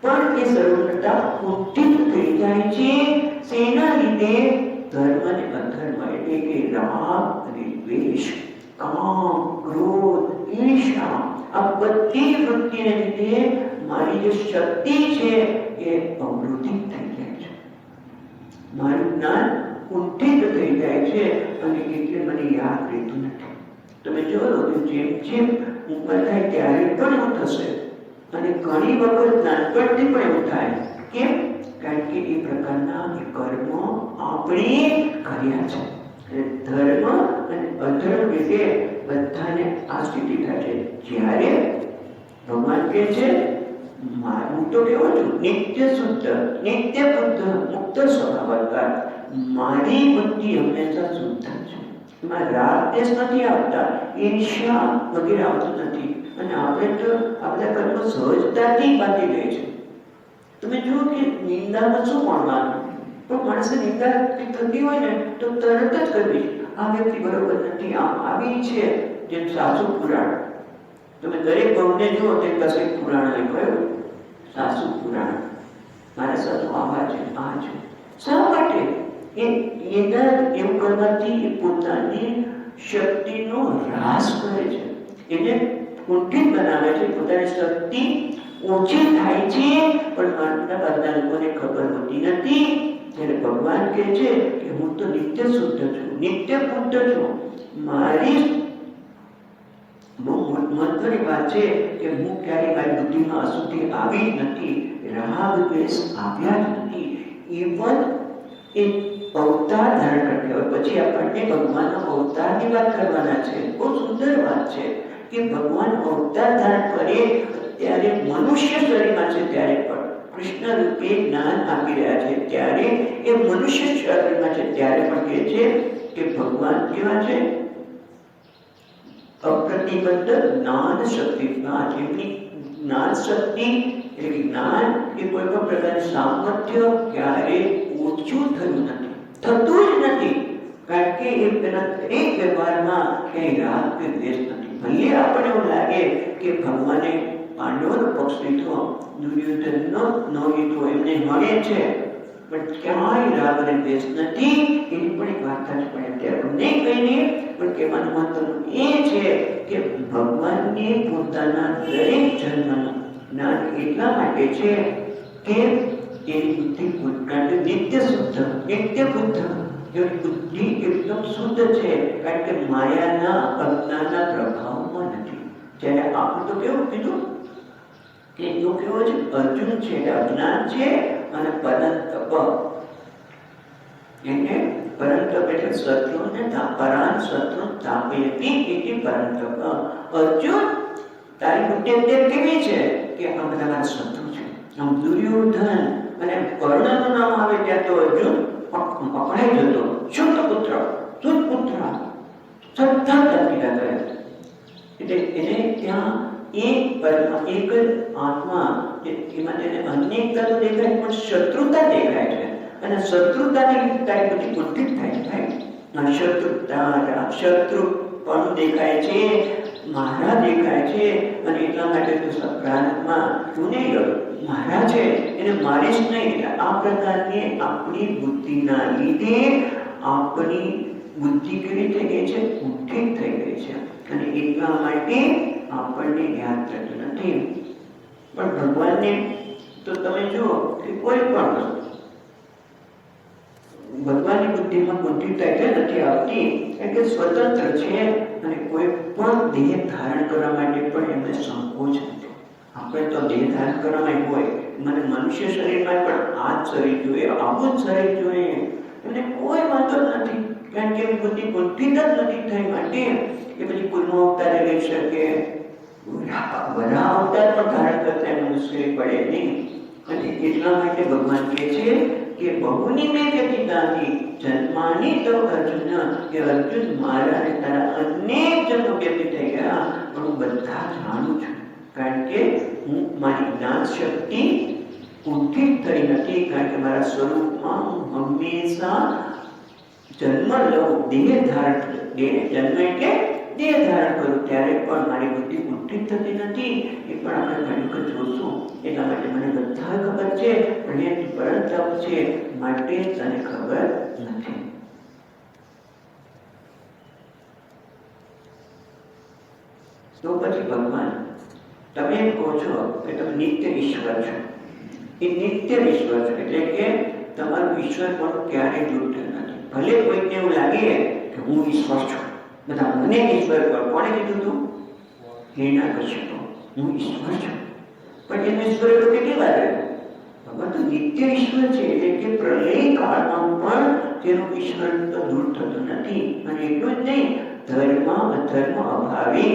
પણ એ સર્વજ્ઞતા ઉત્થિત થઈ જાય છે. શેના લીધે? ધર્મ અને અધર્મ, એટલે કે રાગ અને દ્વેષ, કામ, ક્રોધ, ઈર્ષા, આ બધી વૃત્તિને લીધે મારી જે શક્તિ છે એ અવરોધિત થઈ જાય છે. મારું જ્ઞાન કુંઠિત થઈ જાય છે અને એટલે મને યાદ રહેતું નથી. તમે જોયો કે જેમ જેમ ઉંમર થાય ત્યારે પણ એવું થશે અને ઘણી વખત નાનપણથી પણ એવું થાય. કેમ? કારણ કે એ પ્રકારના કર્મો આપણે કર્યા છે. ધર્મ અને અધર્મ રીતે બધાને આ સ્થિતિ થાય છે. જ્યારે ભગવાન કહે છે હું તો કેવો છું નિત્ય શુદ્ધ, નિત્ય બુદ્ધ, મુક્ત સ્વભાવકાર. મારી બુદ્ધિ હંમેશા શુદ્ધ છે. એમાં રાગ દેશ નથી આવતા, ઈર્ષ્યા વગેરે આવતું નથી. અને આપણે તો આપણા કર્મ સહજતાથી બાંધી લે છે. તમે જુઓ કે નિંદામાં શું મળવાનું? પણ માણસે નિંદા થતી હોય ને તો તરત જ કરવી, આ વ્યક્તિ બરોબર નથી, આમ આવી છે. જેમ સાસુ પુરાણ, તમે દરેક બહુને જુઓ તે પાસે પુરાણ લખ્યું, સાસુ પુરાણ. મારા સાસુ આવા છે, આ છે. શા માટે? એના એવું કરવાથી એ પોતાની શક્તિનો હ્રાસ કરે છે, એને કુંઠિત બનાવે છે. પોતાની શક્તિ ઓછી થાય છે, પણ મોટા ભાગના લોકોને ખબર હોતી નથી. જ્યારે ભગવાન કહે છે કે હું તો નિત્ય શુદ્ધ છું, નિત્ય બુદ્ધ છું. મારી બહુ મહત્વની વાત છે કે હું ક્યારેય મારી બુદ્ધિમાં અશુદ્ધિ આવી જ નથી, રાગ દ્વેષ આવ્યા જ નથી. ઇવન એ અવતાર ધારણ કરતી હોય પછી આપણને ભગવાનનો અવતારની વાત કરવાના છે. બહુ સુંદર વાત છે કે ભગવાન અવતાર ધારણ કરે ત્યારે મનુષ્ય શરીરમાં છે ત્યારે પણ કૃષ્ણ રૂપે જ્ઞાન આપી રહ્યા છે. ત્યારે એ મનુષ્ય શરીરમાં છે ત્યારે પણ કહે છે કે ભગવાન કેવા છે? અપ્રતિબદ્ધ જ્ઞાન શક્તિ. જેમની જ્ઞાન શક્તિ એટલે જ્ઞાન એ કોઈ પણ પ્રકારની સામર્થ્ય ક્યારે ઓછું થયું નથી, થતું જ નથી. કારણ કે એ પેલા દરેક વ્યવહારમાં ક્યાંય રાગ કે દ્વેષ નથી. ભલે આપણે એવું લાગે કે ભગવાને પાંડવોનો પક્ષ લીધો, દુર્યોધનનો ન લીધો, એમને મળે છે, પણ ક્યાંય રાગ અને દ્વેષ નથી. એની પણ એક વાર્તા જ પડે ત્યારે નહીં કહીએ, પણ કહેવાનું મહત્વનું એ છે કે ભગવાનને પોતાના દરેક જન્મનું જ્ઞાન એટલા માટે છે કે એની બુદ્ધિ નિત્ય શુદ્ધ, નિત્ય બુદ્ધ. એની બુદ્ધિ એકદમ શુદ્ધ છે, કારણ કે માયાના અજ્ઞાનના પ્રભાવમાં નથી. જ્યારે આપણે તો કેવું કીધું કે જો કેવો છે અર્જુન છે, અજ્ઞાન છે અને પરંતપ. એને પરંતપ એટલે શત્રુને પરાન શત્રુ તાપેતી ઇતિ પરંતપ. અર્જુન તારી બુદ્ધિ અત્યારે કેવી છે કે આ બધા મારા શત્રુ છે. આમ દુર્યોધન અને કર્ણનું નામ આવે ત્યાં તો અર્જુન પકડાઈ જતો. શુદ્ધ પુત્ર, શુદ્ધ પુત્ર, સતત ટીકા કરે. એટલે એને ત્યાં એક જ આત્મા, એમાં તેને અનેકતા તો દેખાય પણ શત્રુતા દેખાય છે. અને શત્રુતાની તારી બધી કુંઠિત થાય. શત્રુતા, શત્રુ પણ દેખાય છે, મારા દેખાય છે. અને એટલા માટે તો પ્રાર્થમાં તું નહીં મારા છે એને મારીશ નહીં. એટલે આ પ્રકારની આપણી બુદ્ધિના લીધે આપણી બુદ્ધિ કેવી થઈ ગઈ છે? કુંઠિત થઈ ગઈ છે. અને એટલા માટે આપણને યાદ થતું નથી. પણ ભગવાનને તો તમે જુઓ કે કોઈ પણ ભગવાનની બુદ્ધિમાં કુંઠિતતા એટલે નથી આવતી એટલે સ્વતંત્ર છે અને કોઈ પણ દેહ ધારણ કરવા માટે પણ એમને સંકોચ નથી. આપણે તો દેહ ધારણ કરવામાં હોય, મને મનુષ્ય શરીરમાં પણ આ જ શરીર જોઈએ, આવું જ શરીર જોઈએ, એમને કોઈ વાંધો નથી. કારણ કે એની બુદ્ધિ કુંઠિત જ નથી થઈ માટે એ પછી કુલમાં અવતારે લઈ શકે, બધા અવતાર પણ ધારણ કરતા એને મુશ્કેલી પડે નહીં. અને એટલા માટે ભગવાન કહે છે કે બહુની મેં વ્યતીતાની જન્માની તો અર્જુન, કે અર્જુન મારા અને તારા અનેક જન્મ વ્યતીત થઈ ગયા, પણ હું બધા જાણું છું. કારણ કે હું મારી જ્ઞાન શક્તિ ઉઠી થઈ નથી. કારણ કે મારા સ્વરૂપમાં હું હંમેશા જન્મ લઉં, દેહ ધારણ કરું. જન્મ એટલે દેહ ધારણ કરું ત્યારે પણ મારી બુદ્ધિ ઉઠી થતી નથી. એ પણ આપણે ઘણી જોશું. એટલા માટે મને બધા ખબર છે, પણ એ પરમ તપ છે માટે તને ખબર નથી. તો પછી ભગવાન તમે એમ કહો છો કે તમે નિત્ય ઈશ્વર છો. એ નિત્ય ઈશ્વર છો એટલે કે તમારું ઈશ્વર પણ ક્યારેય દૂર થયું નથી. ભલે કોઈને એવું લાગે કે હું ઈશ્વર છું, બધા મને ઈશ્વર પર કોણે કીધું હતું? હિરણ્યકશિપુ. હું ઈશ્વર છું, પણ એનું ઈશ્વર તો કેટલી વાર રહ્યું? ભગવાન તો નિત્ય ઈશ્વર છે એટલે કે પ્રલય કાળમાં પણ તેનું ઈશ્વર તો દૂર થતું નથી. અને એટલું જ નહીં, ધર્મ અધર્મ અભાવે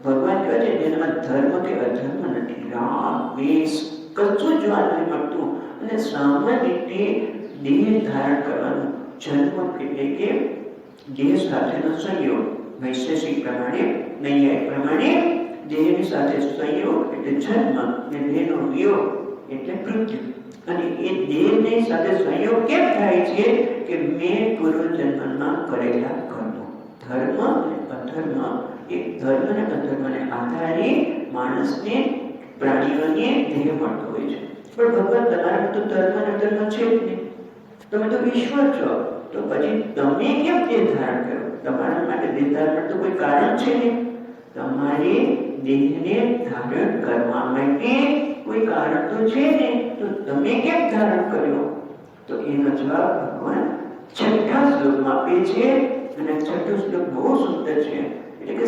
ભગવાન કહે છે જેનામાં ધર્મ કે અધર્મ નથી, રાગ દ્વેષ કશું જોવા નથી મળતું. અને સામાન્ય રીતે દેહ ધારણ કરવાનું જન્મ એટલે કે દેહ સાથેનો સંયોગ, વૈશેષિક પ્રમાણે નૈયાયિક પ્રમાણે દેહની સાથે સંયોગ એટલે જન્મ અને દેહનો વિયોગ એટલે મૃત્યુ. અને એ દેહની સાથે સંયોગ કેમ થાય છે? કે મેં પૂર્વજન્મમાં કરેલા કર્મો. ધર્મ અને અધર્મ, એ ધર્મ અને અધર્મને આધારે માણસને, પ્રાણીઓને દેહ મળતો હોય છે. પણ ભગવાન તમારામાં તો ધર્મ અને અધર્મ છે જ નહીં. તમે તો ઈશ્વર છો, તો પછી તમે કેમ દેહ ધારણ કરો? તમારા માટે દેહ ધારણ તો કોઈ કારણ છે નહીં. તમારે દેહને ધારણ કરવા માટે કોઈ કારણ તો છે ને, તો તમે કેમ ધારણ કર્યો? તો એનો જવાબ ભગવાન છઠ્ઠા શ્લોકમાં આપે છે. અને છઠ્ઠો શ્લોક બહુ સુંદર છે. એટલે કે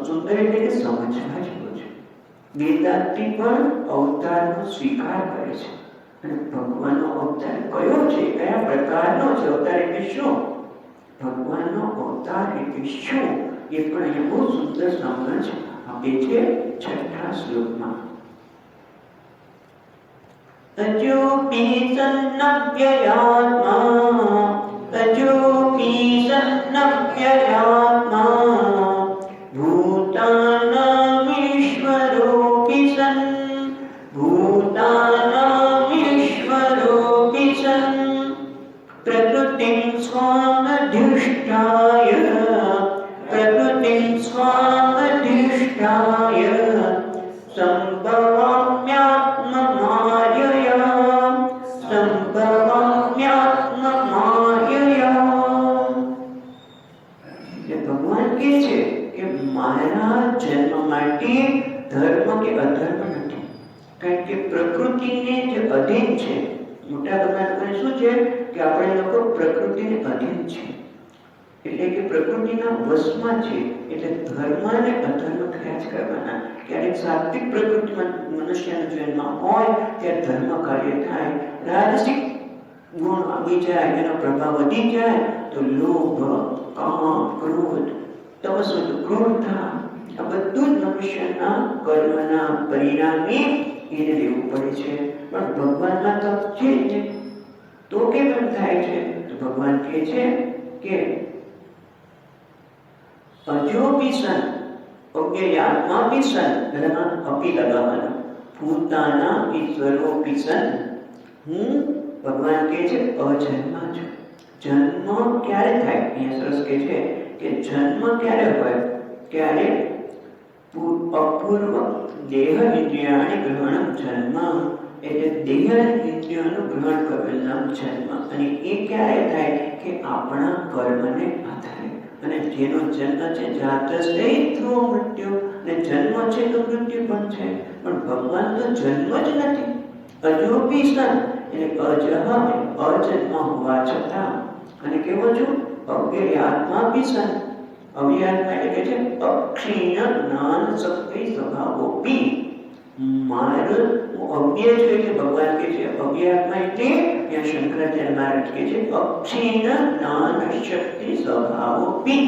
સુંદર એટલે કે સમજવા જેવો છે. વેદાંતી પણ અવતારનો સ્વીકાર કરે છે. અને ભગવાનનો અવતાર કયો છે, કયા પ્રકારનો છે? અવતાર એટલે શું? ભગવાનનો અવતાર એટલે શું? એ પણ અહીંયા બહુ સુંદર સમજ આપે છે છઠ્ઠા શ્લોકમાં. અજોપી સન્નવ્યયાત્મા, અજોપી સન્નવ્યયાત્મા, ભૂતાનામીશ્વરોપી સન્, ભૂતાનામીશ્વરોપી સન્, પ્રકૃતિં સ્વામધિષ્ઠાય, પ્રકૃતિં સ્વામધિષ્ઠાય સંભવામ્યાત્મમાયયા, સંભવામ્યાત્મમાયયા. ભગવાન કહે છે કે મારા જન્મ માટે ધર્મ કે અધર્મ નથી. કારણ કે પ્રકૃતિને જે અધીન છે, મોટા ભાગના લોકોને શું છે કે આપણે લોકો પ્રકૃતિને અધીન છે, એટલે કે પ્રકૃતિના વશમાં છે. એટલે ધર્મ અને અધર્મ થયા જ કરવાના. ક્યારેક સાત્વિક પ્રકૃતિમાં મનુષ્યના જીવનમાં હોય ત્યારે ધર્મ કાર્ય થાય, રાજસિક ગુણ આવી જાય, એનો પ્રભાવ વધી જાય તો લોભ, કામ, ક્રોધ, તમસુદ, ક્રૂરતા, આ બધું જ મનુષ્યના કર્મના પરિણામે એને લેવું પડે છે. પણ ભગવાનના તપ છે જ તો કેમ એમ થાય છે? તો ભગવાન કહે છે કે અજોપી સન, અજ્ઞાયાત્માપી સન, એમાં અપી લગાવવાનું, ભૂતાના ઈશ્વરોપી સન. હું ભગવાન કહે છે અજન્મા છું. જન્મ ક્યારે થાય? અહીંયા સરસ કહે છે કે જન્મ ક્યારે હોય? ક્યારે અપૂર્વ દેહ ઇન્દ્રિયાણી ગ્રહણ જન્મ, એટલે દેહ ઇન્દ્રિયોનું ગ્રહણ કરેલું જન્મ. અને એ ક્યારે થાય? કે આપણા કર્મને આધારે. અને જેનો જન્મ છે જાતસ્તૈ ધ્રુવ મૃત્યુ, અને જન્મ છે તો મૃત્યુ પણ છે. પણ ભગવાન તો જન્મ જ નથી. અજોપી સન એટલે અજન્મ હોવા છતાં. અને કેવો છું? અવ્યયાત્માપી સન. અવ્યયાત્મા એટલે કે છે અક્ષીણ જ્ઞાન શક્તિ સ્વભાવોપી. મારું હું અવ્યય છું એટલે ભગવાન કહે છે અવ્યયાત્મા એટલે ત્યાં શંકરાચાર્ય મહારાજ કહે છે અક્ષીણ જ્ઞાન શક્તિ સ્વભાવોપી.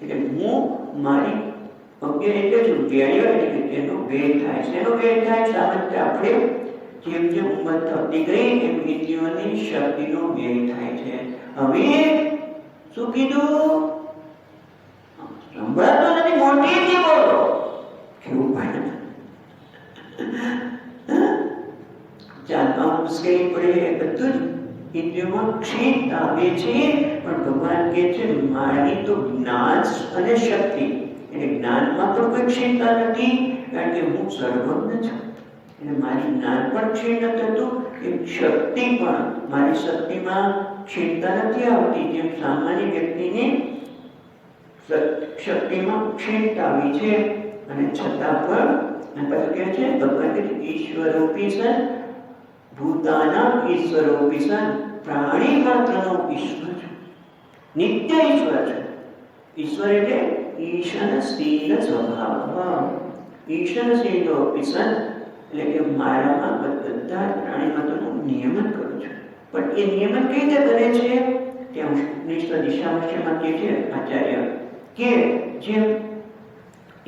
એટલે હું મારી અજ્ઞ એટલે શું? વ્યય એટલે તેનો વ્યય થાય. શેનો વ્યય થાય? સામાન્ય આપણે જેમ જેમ ઉંમર થતી ગઈ એમ ઇન્દ્રિયોની શક્તિનો વ્યય થાય છે. હવે શું કીધું? સંભળાતો નથી, મોટેથી બોલો. કેવું પડે? ચાલવામાં મુશ્કેલી પડે, બધું જ ઇન્દ્રિયોમાં ક્ષીણતા આવે છે. પણ ભગવાન કહે છે મારી તો જ્ઞાન અને શક્તિ, એટલે જ્ઞાનમાં પણ કોઈ ક્ષીણતા નથી, કારણ કે હું સર્વજ્ઞ છું. એટલે મારી જ્ઞાન પણ ક્ષીણ નથી થતું, એ શક્તિ પણ મારી શક્તિમાં ક્ષીણતા નથી આવતી. જેમ સામાન્ય વ્યક્તિને શક્તિમાં ક્ષીણતા આવી છે, અને છતાં પણ પછી કહે છે ભગવાન ઈશ્વરોપી સન ભૂતાના ઈશ્વરોપી સન, પ્રાણી માત્રનો ઈશ્વર છે, નિત્ય ઈશ્વર છે. ઈશ્વર એટલે ઈશનશીલ સ્વભાવ. ઈશનશીલોપી સન એટલે કે મારામાં બધા પ્રાણી માત્રનું નિયમન કરું છું. પણ એ નિયમન કઈ રીતે કરે છે? ત્યાં નિષ્ઠ દિશામાં કહે છે આચાર્ય કે જેમ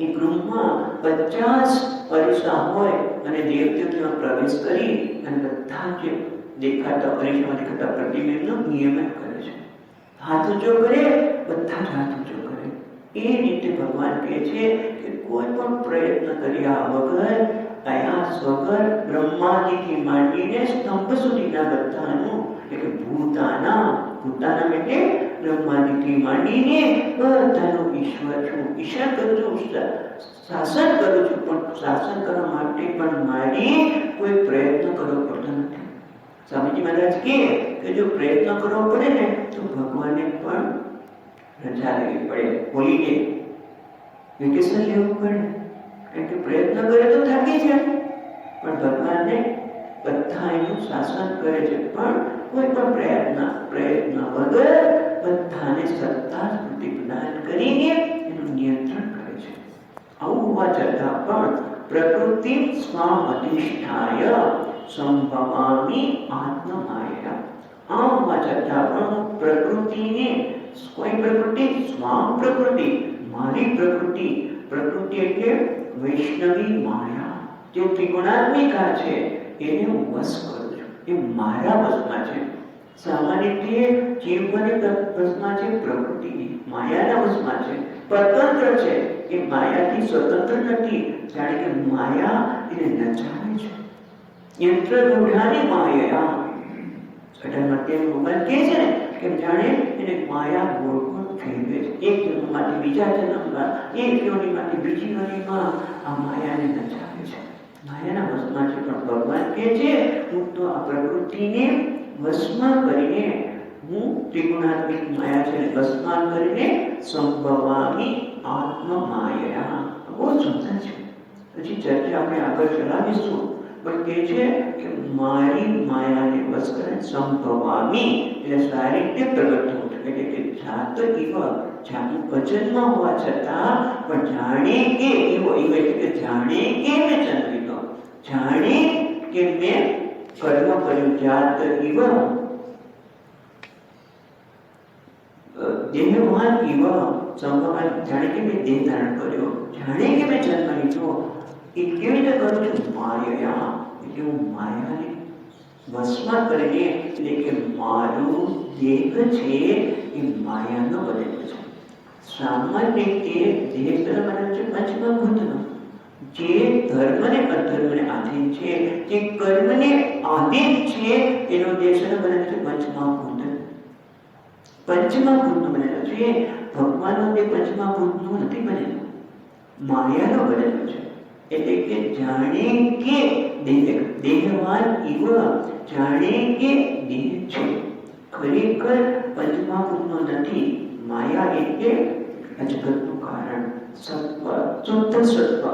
એક રૂમમાં 50 અરીસા હોય અને દેવતાઓ ત્યાં પ્રવેશ કરી અને બધા જે દેખાતા અરીસામાં દેખાતા પ્રતિબિંબનું નિયમન કરે છે. હાથ ઊંચો કરે, બધા જ હાથ ઊંચો કરે. એ રીતે ભગવાન કહે છે કે કોઈ પણ પ્રયત્ન કર્યા વગર, આયાસ વગર બ્રહ્માદિથી માંડીને સ્તંભ સુધીના બધાનું, એટલે ભૂતાના એટલે બ્રહ્માદિથી માંડીને બધાનો ઈશ્વર છું. ઈશ્વર કરું છું, શાસન કરું છું, પણ શાસન કરવા માટે પણ મારી કોઈ પ્રયત્ન કરવો પડતો નથી. સ્વામીજી મહારાજ કહે કે જો પ્રયત્ન કરવો પડે ને તો ભગવાનને પણ રજા લેવી પડે, હોલિડે, વેકેશન લેવું પડે. કારણ કે પ્રયત્ન કરે તો થાકી જાય, પણ ભગવાનને બધા એનું શાસન કરે છે, પણ કોઈ પણ પ્રયત્ન વગર બધાને સત્તા સ્મૃતિ પ્રદાન કરીને એનું નિયંત્રણ કરે છે. આવું હોવા છતાં પણ પ્રકૃતિ સ્વામ અધિષ્ઠાય સંભવામી આત્મમાયા. આમ હોવા છતાં પણ પ્રકૃતિને, કોઈ પ્રકૃતિ, સ્વામ પ્રકૃતિ, મારી પ્રકૃતિ, પ્રકૃતિ એટલે વૈષ્ણવી માયા, જે ત્રિગુણાત્મિકા છે, એને હું વશ કરું છું. એ મારા વશમાં છે. સામાન્ય રીતે જીવને વશમાં છે, પ્રકૃતિ માયાના વશમાં છે, સ્વતંત્ર છે. એ માયાથી સ્વતંત્ર નથી, જાણે કે માયા એને નચાવે છે. યંત્ર રૂઢાની માયા, ભગવાન કહે છે ને કે જાણે એને માયા ગોળ ગોળ ફેરવે છે. એક જન્મમાંથી બીજા જન્મમાં, એક યોનિમાંથી બીજી યોનિમાં આ માયાને નચાવે છે. માયાના વશમાં છે. પણ ભગવાન કહે છે હું તો આ પ્રકૃતિને વશમાં કરીને, હું ત્રિગુણાત્મિક માયા છે વશમાં કરીને સંભવામી આત્મમાયા. બહુ સુંદર છે. પછી ચર્ચા આપણે આગળ ચલાવીશું. પણ કહે છે કે મારી માયાને વશ કરીને સંભવામી એટલે સારી રીતે પ્રગટ થવું છે. એટલે કે જાત અજન્મ હોવા છતાં પણ જાણે કે એવો એટલે કે જાણે કે મેં જન્મ લીધો, જાણે કે મેં કર્મ કર્યું. જાત ઇવ દેહવાન ઇવ સંભવાન, જાણે કે મેં દેહ ધારણ કર્યો, જાણે કે મેં જન્મ લીધો. એ કેવી રીતે કરું છું? માયા, એટલે હું માયાને વશમાં કરીને, એટલે કે મારું દેહ છે એ માયાનો બનેલો છે. સામાન્ય રીતે દેહ બનેલો છે પંચમહાભૂતનો, જે ધર્મને અધર્મને આધીન છે, જે કર્મને આધીન છે, એનો દેહ બનેલો છે પંચમહાભૂત. પંચમહાભૂતનો બનેલો છે. ભગવાનનો દેહ પંચમહાભૂતનો નથી બનેલો, માયાનો બનેલો છે. એટલે કે જાણે કે દેહવાન ઇવ, જાણે કે દેહ છે, ખરેખર પંચમહાભૂતનો નથી. માયા એટલે જગતનું કારણ, સત્વ, શુદ્ધ સત્વ.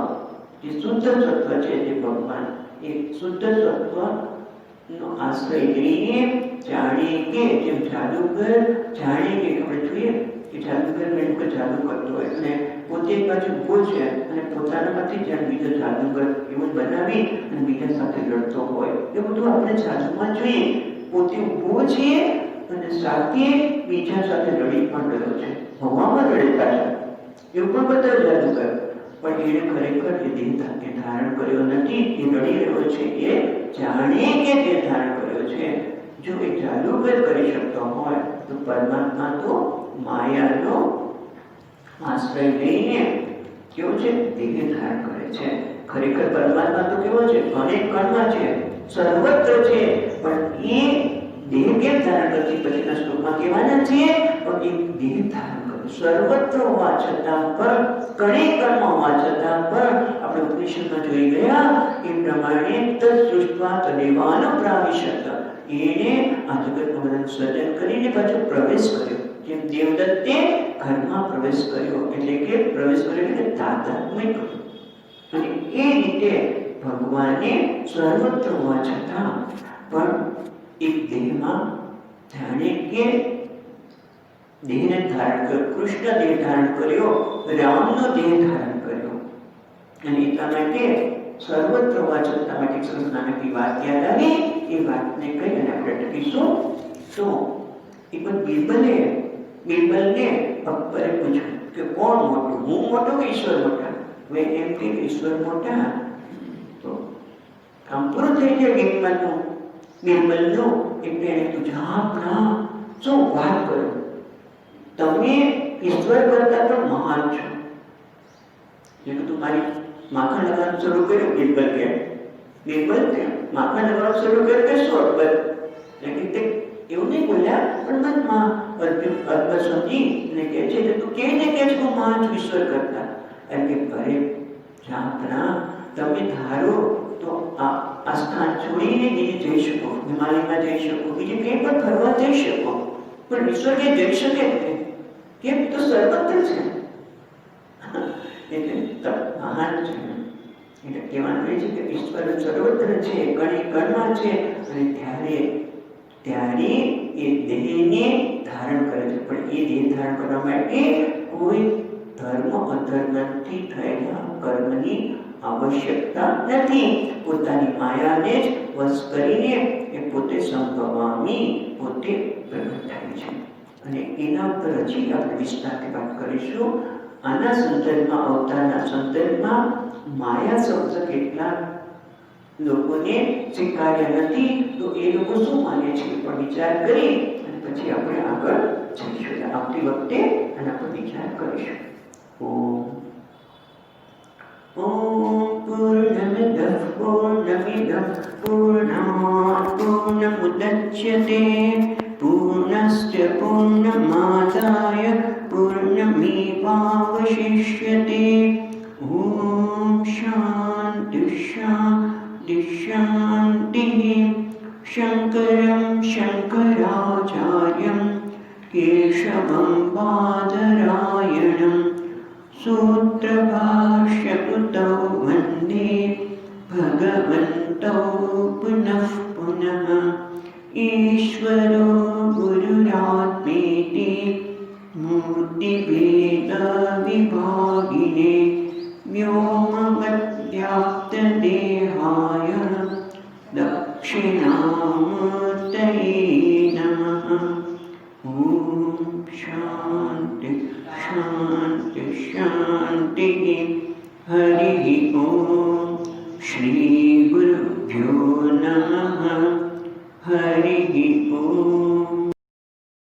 જે શુદ્ધ સત્વ છે તે ભગવાન, એ શુદ્ધ સત્વનો આશ્રય લઈને જાણે કે, જેમ જાદુગર જાણે કે, આપણે જોઈએ કે જાદુગર કોઈ જાદુ કરતો હોય અને પોતે એક બાજુ ઊભો છે અને પોતાનામાંથી જ્યાં બીજો જાદુગર એવું બનાવી અને બીજા સાથે લડતો હોય, એ બધું આપણે જાદુમાં જોઈએ. પોતે ઊભો છે અને સાથે બીજા સાથે લડી પણ રહ્યો છે, હવામાં લડેલા છે, એવું પણ બધા જાદુગર. પણ એને ખરેખર એ દેહ ધારણ કર્યો નથી. એ રડી રહ્યો છે એ જાણે કે દેહ ધારણ કર્યો છે. જો એ ચાલુ કરી શકતો હોય તો પરમાત્મા તો માયાનો આશ્રય લઈને કેવો છે? દેહ ધારણ કરે છે. ખરેખર પરમાત્મા તો કેવો છે? અનેક કણમાં છે, સર્વત્ર છે, પણ એ દેહ કેમ ધારણ કરતી? પછીના શ્લોકમાં કહેવાના છે, પણ એ દેહ ધારણ કરે સર્વત્ર હોવા છતાં પણ, કણે કણમાં હોવા છતાં પણ આપણે ઉપનિષદમાં જોઈ ગયા એ પ્રમાણે તત્સૃષ્ટવા તદેવાનો પ્રાવિશત, એને આ જગતનું બધાનું સર્જન કરીને પાછો પ્રવેશ કર્યો. જેમ દેવદત્તે ઘરમાં પ્રવેશ કર્યો, એટલે કે પ્રવેશ કર્યો એટલે તાદાત્મ્ય કર્યો. અને એ રીતે ભગવાને સર્વત્ર હોવા છતાં પણ એક દેહમાં જાણે કે દેહને ધારણ કર્યો, કૃષ્ણ દેહ ધારણ કર્યો, રામનો દેહ ધારણ કર્યો. અને એટલા માટે સર્વત્ર હોવા છતાં માટે સરસ નાનકડી વાત યાદ આવી. એ વાતને કહી અને આપણે ટકીશું. તો એક બિરબલને અકબરે પૂછ્યું કે કોણ મોટું, હું મોટો કે ઈશ્વર મોટા? હવે એમ કે ઈશ્વર મોટા. તો કામ પૂરું થઈ જાય બિરબલનું. એટલે એને પૂછ્યું, હા ના, શું વાત કરો? તમે ઈશ્વર કરતા પણ મહાન છો. એટલે તું મારી માખણ લગાવવાનું શરૂ કર્યું. બિરબલ કે માખણ લગાવવાનું શરૂ કર્યું કે શું અકબર? એટલે કે એવું નહીં બોલ્યા, પણ મનમાં અકબર સમજી અને કહે છે કે તું કેને કે હું મહાન છું ઈશ્વર કરતા? એટલે કે અરે જાપના, તમે ધારો તો આ સ્થાન છોડીને બીજે જઈ શકો, હિમાલયમાં જઈ શકો, બીજે ક્યાંય પણ ફરવા જઈ શકો, પણ ઈશ્વર કે જઈ શકે નહીં. કેમ? તો સર્વત્ર છે. એટલે મહાન છે. એટલે કહેવાનું એ છે કે ઈશ્વર સર્વત્ર છે, કણે કણમાં છે, અને ત્યારે એ દેહને ધારણ કરે છે. પણ એ દેહ ધારણ કરવા માટે કોઈ ધર્મ અધર્મથી થયેલા કર્મની આવશ્યકતા નથી. પોતાની માયાને જ વશ કરીને એ પોતે સંભવામી, પોતે પ્રગટ થાય છે. અને એના ઉપર હજી આપણે વિસ્તારથી વાત કરીશું. આના સંદર્ભમાં, અવતારના સંદર્ભમાં માયા શબ્દ કેટલાક લોકોને સ્વીકાર્યા નથી. તો એ લોકો શું માને છે પણ વિચાર કરી અને પછી આપણે આગળ જઈશું. આવતી વખતે આના પર વિચાર કરીશું. પૂર્ણમિદઃ પૂર્ણમિદં પૂર્ણાત પૂર્ણમુદચ્યતે પૂર્ણસ્ય પૂર્ણમાદાય પૂર્ણમેવાવશિષ્યતે. ઓમ શાંતિ શાંતિ શાંતિઃ. શંકરં શંકરાચાર્યં કેશવં બાદરાયણં સૂત્રભાષ્યકૃતૌ વંદે ભગવन्तौ પુનઃ પુનઃ. ઈશ્વરો ગુરુરાત્મેતિ મૂર્તિભેદવિભાગિને વ્યોમવદ્વ્યાપ્તદેહાય દક્ષિણામૂર્તયે નમઃ. ઓમ શાંતિ શાંતિ શાંતિઃ. હરિ ઓમ. શ્રી ગુરુભ્યો નમઃ. હરિ ઓમ.